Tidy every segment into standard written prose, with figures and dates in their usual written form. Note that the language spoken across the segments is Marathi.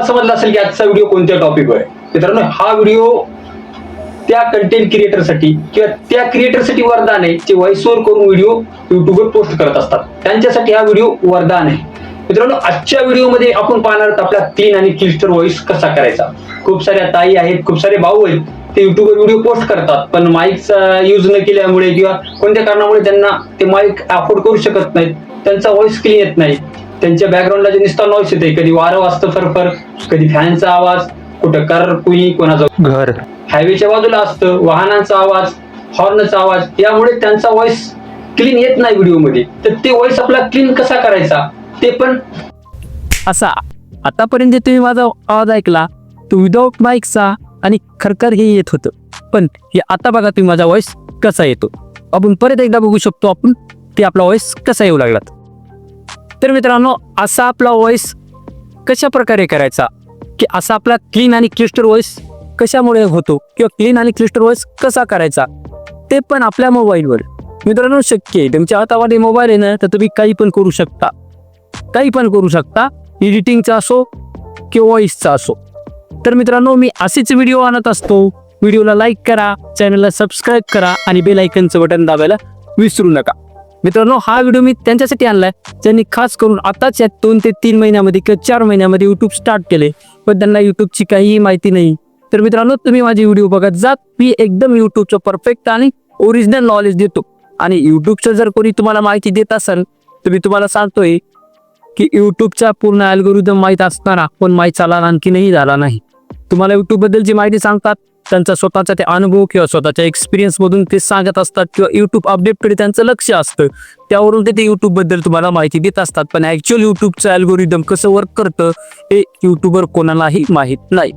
तुम्हाला समजलं असेल की आजचा व्हिडिओ कोणत्या टॉपिकवर आहे. मित्रांनो, हा व्हिडिओ त्या कंटेंट क्रिएटरसाठी किंवा त्या क्रिएटरसाठी वरदान आहे जे व्हॉइस ओव्हर करून व्हिडिओ युट्यूबवर पोस्ट करत असतात. त्यांच्यासाठी हा व्हिडिओ वरदान आहे. मित्रांनो, आजच्या व्हिडिओमध्ये आपण पाहणार आहोत आपला क्लीन आणि क्लिस्टर व्हॉइस कसा करायचा. खूप साऱ्या ताई आहेत, खूप सारे भाऊ आहेत, ते युट्यूबवर व्हिडिओ पोस्ट करतात, पण माईकचा यूज न केल्यामुळे किंवा कोणत्या कारणामुळे त्यांना ते माईक अफोर्ड करू शकत नाहीत. त्यांचा व्हॉइस क्लीन येत नाही. त्यांच्या बॅकग्राऊंडला जे नुसता नॉईस येते, कधी वारं वाजतं फरफर, कधी फॅनचा आवाज, कुठं कार कुणी कोणाचं घर हायवेच्या बाजूला असतं, वाहनांचा आवाज, हॉर्नचा आवाज, यामुळे त्यांचा व्हॉइस क्लीन येत नाही व्हिडिओमध्ये. तर ते व्हॉइस आपला क्लीन कसा करायचा ते पण असा. आतापर्यंत तुम्ही माझा आवाज ऐकला तो विदाऊट माईकचा आणि खरखर हे येत होतं, पण हे आता बघा तुम्ही माझा व्हॉइस कसा येतो. आपण परत एकदा बघू शकतो आपण ते आपला व्हॉइस कसा येऊ लागला. तर मित्रांनो, असा आपला व्हॉइस कशा प्रकारे करायचा, की असा आपला क्लीन आणि क्लिस्टर व्हॉइस कशामुळे होतो किंवा क्लीन आणि क्लिस्टर व्हॉइस कसा करायचा ते पण आपल्या मोबाईलवर. मित्रांनो, शक्य आहे. तुमच्या हातामध्ये मोबाईल आहे ना, तर तुम्ही काही पण करू शकता, काही पण करू शकता, एडिटिंगचा असो किंवा व्हॉइसचा असो. तर मित्रांनो, मी असेच व्हिडिओ आणत असतो. व्हिडिओला लाईक करा, चॅनलला सबस्क्राईब करा आणि बेल आयकनचं बटन दाबायला विसरू नका. मित्रांनो, हा व्हिडिओ मी त्यांच्यासाठी आणलाय ज्यांनी खास करून आताच या 2 ते 3 महिन्यामध्ये किंवा 4 महिन्यामध्ये युट्यूब स्टार्ट केले, पण त्यांना युट्यूबची काहीही माहिती नाही. तर मित्रांनो, तुम्ही माझे व्हिडिओ बघत जात. मी एकदम युट्यूबचं परफेक्ट आणि ओरिजिनल नॉलेज देतो. आणि युट्यूबचं जर कोणी तुम्हाला माहिती देत असेल तर मी तुम्हाला सांगतोय की युट्यूबचा पूर्ण अल्गोरिदम माहीत असताना पण माहीत झाला आणखीनही झाला नाही. तुम्हाला युट्यूबबद्दलची माहिती सांगतात, त्यांचा स्वतःचा ते अनुभव किंवा स्वतःच्या एक्सपिरियन्समधून ते सांगत असतात किंवा युट्यूब अपडेटकडे त्यांचं लक्ष असतं, त्यावरून ते युट्यूबबद्दल तुम्हाला माहिती देत असतात. पण ॲक्च्युअल युट्यूबचं अल्गोरिदम कसं वर्क करतं हे युट्यूबवर कोणालाही माहीत नाही.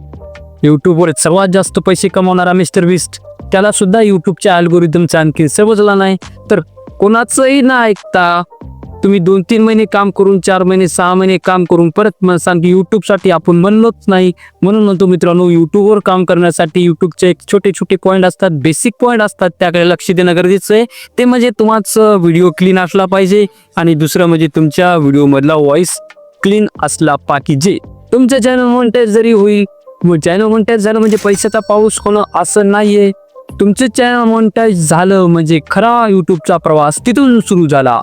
युट्यूबवर सर्वात जास्त पैसे कमावणारा मिस्टर बीस्ट, त्याला सुद्धा युट्यूबच्या अल्गोरिदमचा आणखी समजला नाही. तर कोणाचंही न ऐकता तुम्ही 2-3 महिने काम करून, 4 महिने 6 महिने काम करून परत म्हणसान की युट्यूबसाठी आपण म्हणलोच नाही. म्हणून म्हणतो मित्रांनो, युट्यूबवर काम करण्यासाठी युट्यूबचे एक छोटे छोटे पॉईंट असतात, बेसिक पॉईंट असतात, त्याकडे लक्ष देणं गरजेचं आहे. ते म्हणजे तुमचा व्हिडिओ क्लीन असला पाहिजे आणि दुसरं म्हणजे तुमच्या व्हिडिओमधला व्हॉइस क्लीन असला पाहिजे. तुमचं चॅनल मॉनिटाईज जरी होईल, चॅनल मॉनिटाईज झालं म्हणजे पैशाचा पाऊस होणं असं नाहीये. तुमचं चॅनल मॉनिटाईज झालं म्हणजे खरा युट्यूबचा प्रवास तिथून सुरू झाला.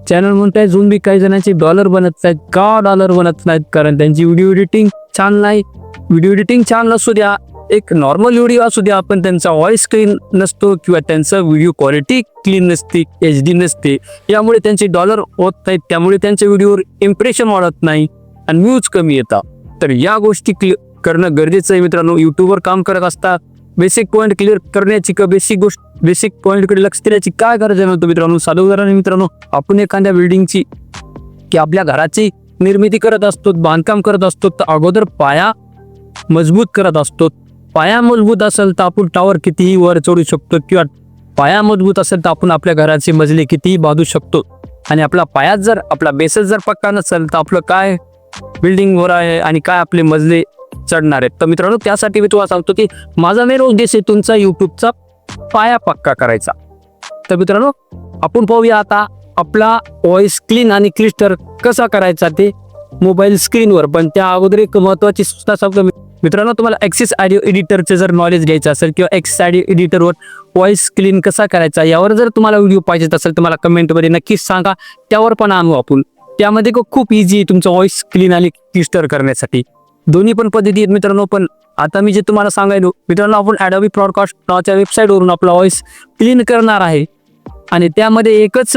चॅनल मॉनिटाईज होऊन बी काही जणांचे डॉलर बनत नाहीत. का डॉलर बनत नाहीत? कारण त्यांची व्हिडिओ एडिटिंग छान नाही. व्हिडिओ एडिटिंग छान असू द्या, एक नॉर्मल व्हिडिओ असू द्या, पण त्यांचा व्हॉइस क्लीन नसतो किंवा त्यांचा व्हिडिओ क्वालिटी क्लीन नसते, HD नसते, यामुळे त्यांचे डॉलर होत नाहीत. त्यामुळे त्यांच्या व्हिडिओवर इम्प्रेशन वाढत नाही आणि व्ह्यूज कमी येतात. तर या गोष्टी करणं गरजेचं आहे. मित्रांनो, युट्यूबवर काम करत असता बेसिक पॉईंट क्लिअर करण्याची किंवा बेसिक पॉईंटकडे लक्ष देण्याची काय गरज आहे नव्हतं. मित्रांनो, साधं उदाहरण आहे. मित्रांनो, आपण एखाद्या बिल्डिंगची की आपल्या घराची निर्मिती करत असतो, बांधकाम करत असतो, तर अगोदर पाया मजबूत करत असतो. पाया मजबूत असेल तर आपण टावर कितीही वर चढू शकतो किंवा पाया मजबूत असेल तर आपण आपल्या घराचे मजले कितीही बांधू शकतो. आणि आपला बेसच जर पक्का नसेल तर आपलं काय बिल्डिंग वर आहे आणि काय आपले मजले चढणार आहेत. तर मित्रांनो, त्यासाठी मी तुम्हाला सांगतो की माझा मेन उद्देश आहे तुमचा युट्यूबचा पाया पक्का करायचा. तर मित्रांनो, आपण पाहूया आता आपला व्हॉइस क्लीन आणि क्लिस्टर कसा करायचा ते मोबाईल स्क्रीनवर. पण त्या अगोदर एक महत्त्वाची सूचना सांगतो मित्रांनो, तुम्हाला एक्सेस ऑडिओ एडिटरचे जर नॉलेज घ्यायचं असेल किंवा एक्सेस ऑडिओ एडिटरवर व्हॉइस क्लीन कसा करायचा यावर जर तुम्हाला व्हिडिओ पाहिजे असेल तर मला कमेंटमध्ये नक्कीच सांगा, त्यावर पण आणू आपण. त्यामध्ये खूप इझी आहे तुमचं व्हॉइस क्लीन आणि क्लिस्टर करण्यासाठी. दोन्ही पण पद्धती आहेत मित्रांनो. पण आता मी जे तुम्हाला सांगायलो मित्रांनो, आपण ॲडोबी ब्रॉडकास्ट नावाच्या वेबसाईटवरून आपला व्हॉइस क्लीन करणार आहे. आणि त्यामध्ये एकच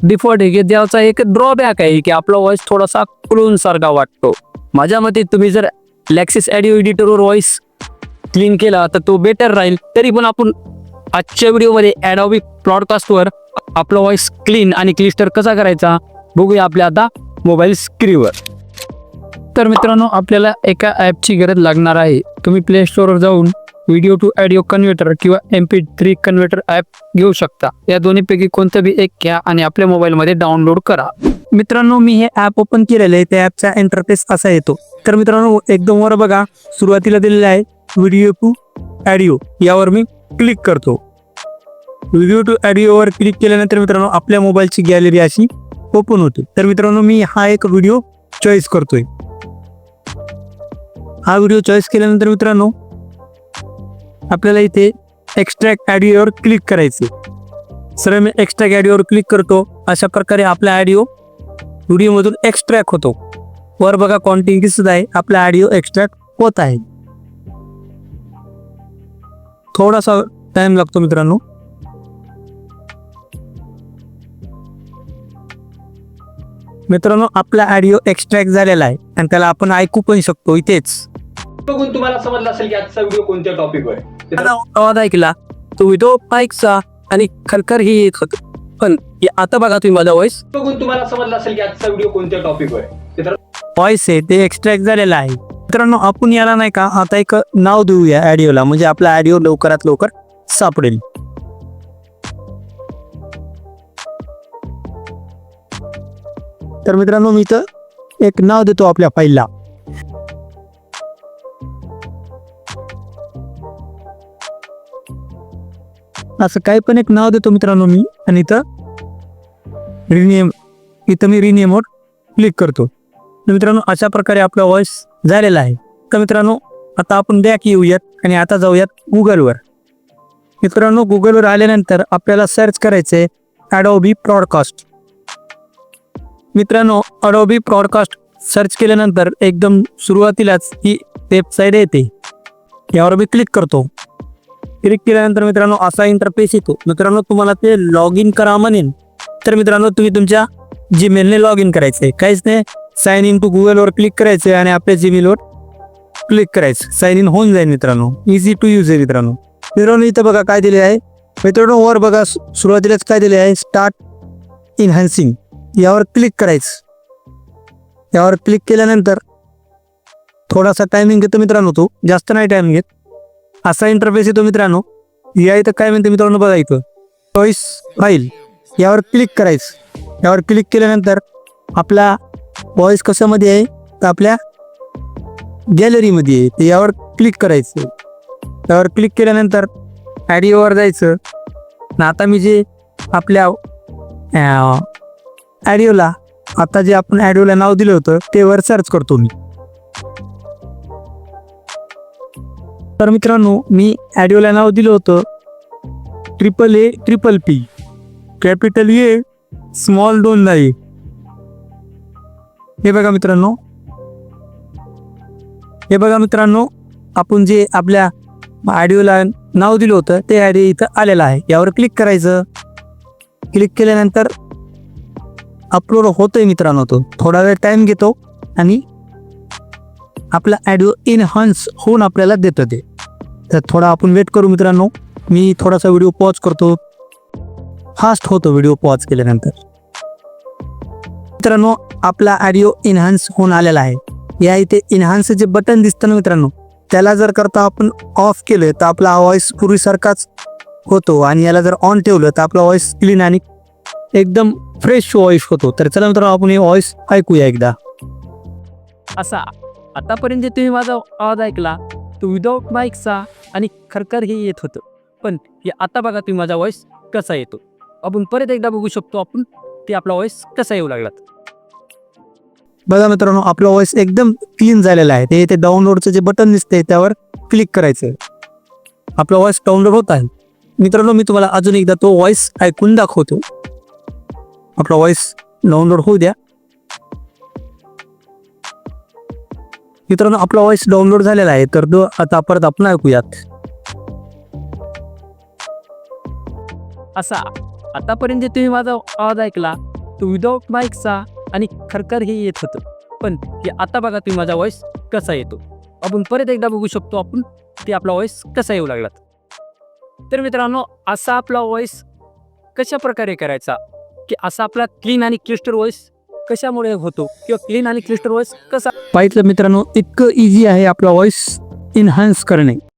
डिफॉल्ट आहे की त्याचा एक ड्रॉबॅक आहे की आपला व्हॉइस थोडासा क्लोन सारखा वाटतो. माझ्या मते तुम्ही जर एक्सेस ऑडिओ एडिटरवर व्हॉइस क्लीन केला तर तो बेटर राहील. तरी पण आपण आजच्या व्हिडिओमध्ये ॲडोबी ब्रॉडकास्टवर आपला व्हॉइस क्लीन आणि क्लिस्टर कसा करायचा बघूया आपल्या आता मोबाईल स्क्रीनवर. तर मित्रांनो, आपल्याला एका ॲपची गरज लागणार आहे. तुम्ही प्ले स्टोअरवर जाऊन व्हिडिओ टू ऑडिओ कन्व्हर्टर किंवा MP3 कन्व्हर्टर ॲप घेऊ शकता. या दोन्हीपैकी कोणतं बी एक घ्या आणि आपल्या मोबाईलमध्ये डाउनलोड करा. मित्रांनो, मी हे ॲप ओपन केलेलं आहे. त्या ॲपचा इंटरफेस असा येतो. तर मित्रांनो, एकदम वर बघा, सुरुवातीला दिलेलं आहे व्हिडिओ टू ऑडिओ, यावर मी क्लिक करतो. व्हिडिओ टू ऑडिओवर क्लिक केल्यानंतर मित्रांनो, आपल्या मोबाईलची गॅलरी अशी ओपन होते. तर मित्रांनो, मी हा एक व्हिडिओ चॉईस करतोय. हा व्हिडिओ चॉईस केल्यानंतर मित्रांनो आपल्याला इथे एक्स्ट्रॅक्ट ऑडिओवर क्लिक करायचे. सरळ मी एक्स्ट्रॅक्ट ऑडिओवर क्लिक करतो. अशा प्रकारे आपला ऑडिओ व्हिडिओमधून एक्स्ट्रॅक्ट होतो. वर बघा काउंटिंग दिसत आहे, आपला ऑडिओ एक्स्ट्रॅक्ट होत आहे. थोडासा टाइम लागतो मित्रांनो. मित्रांनो आपला ऑडिओ एक्स्ट्रॅक्ट झालेला आहे आणि त्याला आपण ऐकू पण शकतो इथेच. बघून तुम्हाला समजलं असेल की आजचा व्हिडिओ कोणत्या टॉपिकवर आहे. आवाज ऐकला तो व्हिडिओ माईकचा आणि खरखर ही येत होत. पण आता बघा तुम्ही माझा व्हॉइस बघून तुम्हाला समजलं असेल की आजचा व्हिडिओ कोणत्या टॉपिकवर आहे. व्हॉइस आहे ते एक्स्ट्रॅक्ट झालेला आहे. मित्रांनो आपण याला नाही का आता एक नाव देऊया ऑडिओला, म्हणजे आपला ऑडिओ लवकरात लवकर सापडेल. तर मित्रांनो मी इथं एक नाव देतो आपल्या फाईलला. असं काही पण एक नाव देतो मित्रांनो मी, आणि इथं मी रिनेमवर क्लिक करतो. तर मित्रांनो अशा प्रकारे आपला व्हॉइस झालेला आहे. तर मित्रांनो आता आपण बॅक येऊयात आणि आता जाऊयात गुगलवर. मित्रांनो गुगलवर आल्यानंतर आपल्याला सर्च करायचंय ॲडोबी ब्रॉडकास्ट. मित्रांनो ॲडोबी ब्रॉडकास्ट सर्च केल्यानंतर एकदम सुरुवातीलाच ही वेबसाईट येते. यावर मी क्लिक करतो. क्लिक केल्यानंतर मित्रांनो असा इंटरफेस येतो. मित्रांनो तुम्हाला ते लॉग इन करा म्हणेन, तर मित्रांनो तुम्ही तुमच्या जीमेलने लॉग इन करायचं आहे. काहीच नाही, साइन इन टू गुगलवर क्लिक करायचं आहे आणि आपल्या जीमेलवर क्लिक करायचं. साइन इन होऊन जाईल मित्रांनो. इझी टू यूज आहे मित्रांनो. इथं बघा काय दिले आहे मित्रांनो. वर बघा सुरुवातीलाच काय दिले आहे, स्टार्ट इन्हान्सिंग. यावर क्लिक करायचं. यावर क्लिक केल्यानंतर थोडासा टायमिंग घेतो मित्रांनो, तो जास्त नाही टाइम घेत. असा इंटरफेस येतो मित्रांनो. या इथं काय म्हणते मित्रांनो बघा, इथं चॉईस फाईल यावर क्लिक करायचं. यावर क्लिक केल्यानंतर आपला व्हॉइस कशामध्ये आहे तर आपल्या गॅलरीमध्ये आहे. तर यावर क्लिक करायचं. यावर क्लिक केल्यानंतर ऑडिओवर जायचं. आता मी जे आपल्या ऑडिओला आता आपण ऑडिओला नाव दिलं होतं ते वर सर्च करतो मी. तर मित्रांनो मी ऑडिओला नाव दिलं होतं AAA कॅपिटल ए स्मॉल 2 नाही. हे बघा मित्रांनो आपण जे आपल्या ऑडिओला नाव दिलं होतं ते ऑडिओ इथं आलेलं आहे. यावर क्लिक करायचं. क्लिक केल्यानंतर अपलोड होतोय मित्रांनो. तो थोडा वेळ टाइम घेतो आणि आपला ऑडिओ इनहान्स होऊन आपल्याला देतं ते. तर थोडा आपण वेट करू मित्रांनो. मी थोडासा व्हिडिओ पॉज करतो. फास्ट होतो व्हिडिओ पॉज केल्यानंतर. मित्रांनो आपला ऑडिओ इनहान्स होऊन आलेला आहे. या इथे इनहान्स जे बटन दिसतं ना मित्रांनो, त्याला जर करता आपण ऑफ केलं तर आपला व्हॉइस पूर्वीसारखाच होतो, आणि याला जर ऑन ठेवलं तर आपला व्हॉइस क्लीन आणि एकदम फ्रेश व्हॉइस होतो. तर चला मित्रांनो आपण हे व्हॉइस ऐकूया एकदा. असा आतापर्यंत तुम्ही माझा आवाज ऐकला तो विदाऊट माईकचा आणि खरखर हे येत होतं. पण आता बघा तुम्ही माझा व्हॉइस कसा येतो. आपण परत एकदा बघू शकतो आपण ते आपला व्हॉइस कसा येऊ लागला. बघा मित्रांनो आपला व्हॉइस एकदम क्लीन झालेला आहे. ते डाउनलोडचं जे बटन दिसतंय त्यावर क्लिक करायचं. आपला व्हॉइस डाउनलोड होत आहे. मित्रांनो मी तुम्हाला अजून एकदा तो व्हॉइस ऐकून दाखवतो. आपला व्हॉइस डाउनलोड होऊ द्या. मित्रांनो आपला व्हॉइस डाउनलोड झालेला आहे. तर तो आता परत आपण ऐकूयात. असा आतापर्यंत तुम्ही माझा आवाज ऐकला तो विदाऊट माईकचा आणि खरखर हे येत होतं. पण आता बघा तुम्ही माझा व्हॉइस कसा येतो. आपण परत एकदा बघू शकतो आपण ते आपला व्हॉइस कसा येऊ लागला. तर मित्रांनो असा आपला व्हॉइस कशा प्रकारे करायचा, की असा आपला क्लीन आणि क्लिस्टर व्हॉइस कशामुळे होतो, किंवा क्लीन आणि क्लिस्टर व्हॉइस कसा पाहिजे मित्रांनो. इतकं इझी आहे आपला व्हॉइस इन्हान्स करणे.